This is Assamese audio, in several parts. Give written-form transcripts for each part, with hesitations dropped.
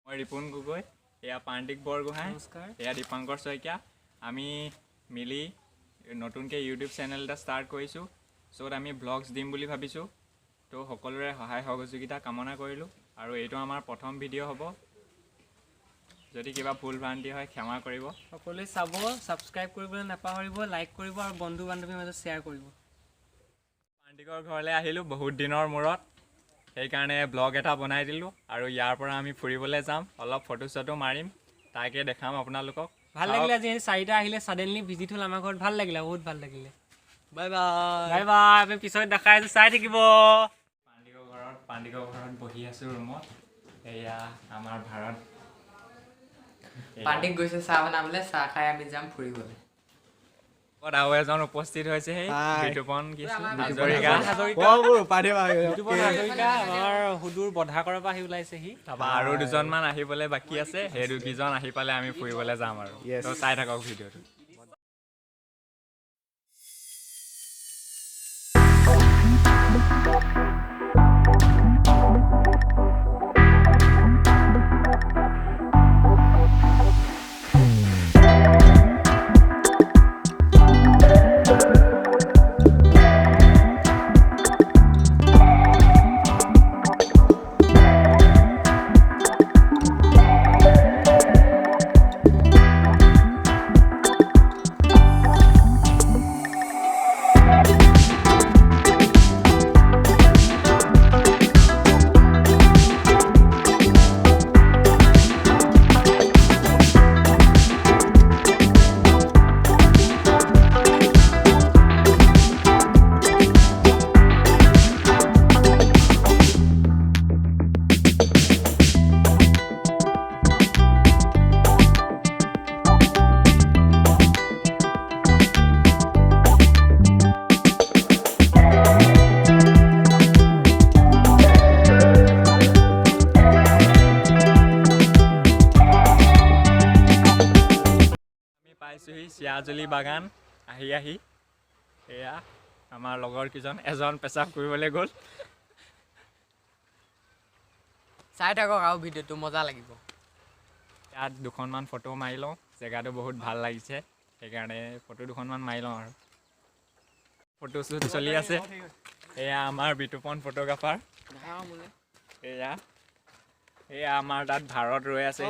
মই ৰিপুন গগৈ, এয়া প্ৰান্তিক বৰগোহাঁই, এয়া দীপাংকৰ শইকীয়া। আমি মিলি নতুনকৈ ইউটিউব চেনেল এটা ষ্টাৰ্ট কৰিছোঁ, য'ত আমি ব্লগছ দিম বুলি ভাবিছোঁ। তো সকলোৰে সহায় সহযোগিতা কামনা কৰিলোঁ আৰু এইটো আমাৰ প্ৰথম ভিডিঅ' হ'ব। যদি কিবা ভুল ভ্ৰান্তি হয় ক্ষমা কৰিব। সকলোৱে চাব, ছাবস্ক্ৰাইব কৰিবলৈ নাপাহৰিব, লাইক কৰিব আৰু বন্ধু বান্ধৱীৰ মাজত শ্বেয়াৰ কৰিব। প্ৰান্তিকৰ ঘৰলৈ আহিলোঁ বহুত দিনৰ মূৰত, সেইকাৰণে ব্লগ এটা বনাই দিলোঁ আৰু ইয়াৰ পৰা আমি ফুৰিবলৈ যাম, অলপ ফটো চটো মাৰিম, তাকে দেখাম আপোনালোকক। ভাল লাগিলে আজি 4টা আহিলে ছাডেনলি ভিজিট হ'ল আমাৰ ঘৰত, ভাল লাগিলে, বহুত ভাল লাগিলে। বাই বাই বাই বাই, আমি পিছত দেখাই আছোঁ, চাই থাকিব। প্ৰান্তিকৰ ঘৰত বহি আছোঁ ৰুমত। এয়া আমাৰ ভাৰত প্ৰান্তিক গৈছে চাহ বনাবলৈ, চাহ খাই আমি যাম ফুৰিবলৈ। আৰু এজন উপস্থিত হৈছে, সেই বিতুপন হাজৰিকা। আমাৰ সুদূৰ বধাকৰৰ পৰা আহি ওলাইছেহি। তাৰপৰা আৰু দুজনমান আহিবলৈ বাকী আছে, সেই দুজন আহি পালে আমি ফুৰিবলৈ যাম আৰু। তো চাই থাকক ভিডিঅ'টো। পাইছোঁহি চিয়াজুলি বাগান। আহি এয়া আমাৰ লগৰ কেইজন, এজন পেচাব কৰিবলৈ গ'ল। চাই থাকক আৰু ভিডিঅ'টো মজা লাগিব। ইয়াত দুখনমান ফটো মাৰি লওঁ, জেগাটো বহুত ভাল লাগিছে, সেইকাৰণে ফটো দুখনমান মাৰি লওঁ আৰু। ফটো শ্বুট চলি আছে। এয়া আমাৰ বিতুপন ফটোগ্ৰাফাৰ। এয়া আমাৰ তাত ভাৰত ৰৈ আছে।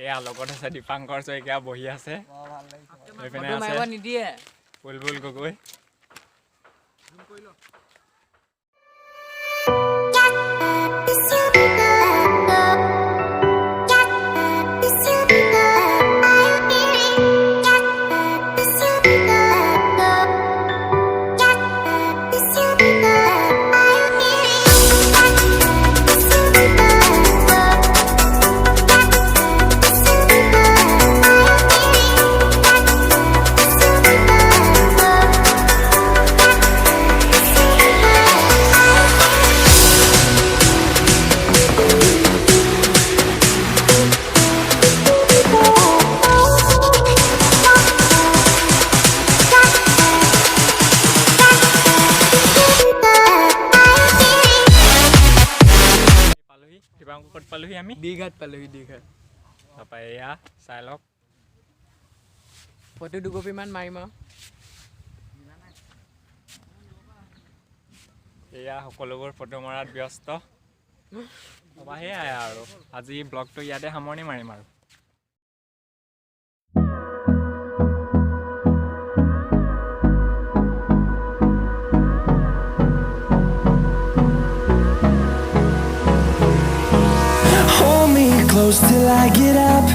এয়া লগত আছে দীপাংকৰ শইকীয়া বহি আছে। এইপিনে আছে নিদিয়ে বুলবুল গগৈ। ক'ত পালোহি আমি? দীঘাত পালোহি, দীঘাত। তাৰপৰা এয়া চাই লওক, ফটো দুকপিমান মাৰিম আৰু। এয়া সকলোবোৰ ফটো মৰাত ব্যস্ত। তাৰপৰা সেয়াই আৰু আজি ব্লগটো ইয়াতে সামৰণি মাৰিম আৰু। Close till I get up.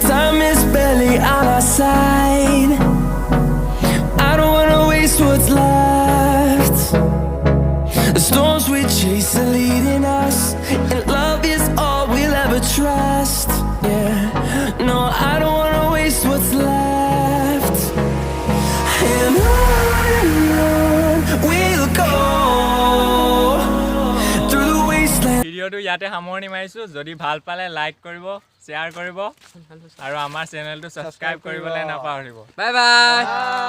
Time is barely on our side. I don't wanna waste what's left. The storms we chase are leading us, and love is all we'll ever trust. Yeah, no, I don't wanna waste what's left. And on we'll go through the wasteland. ভিডিঅ'টো ইয়াতে সামৰণি মাৰিছোঁ। যদি ভাল পালে লাইক কৰিব, শ্বেয়াৰ কৰিব আৰু আমাৰ চেনেলটো ছাবস্ক্ৰাইব কৰিবলৈ নাপাহৰিব। Bye bye.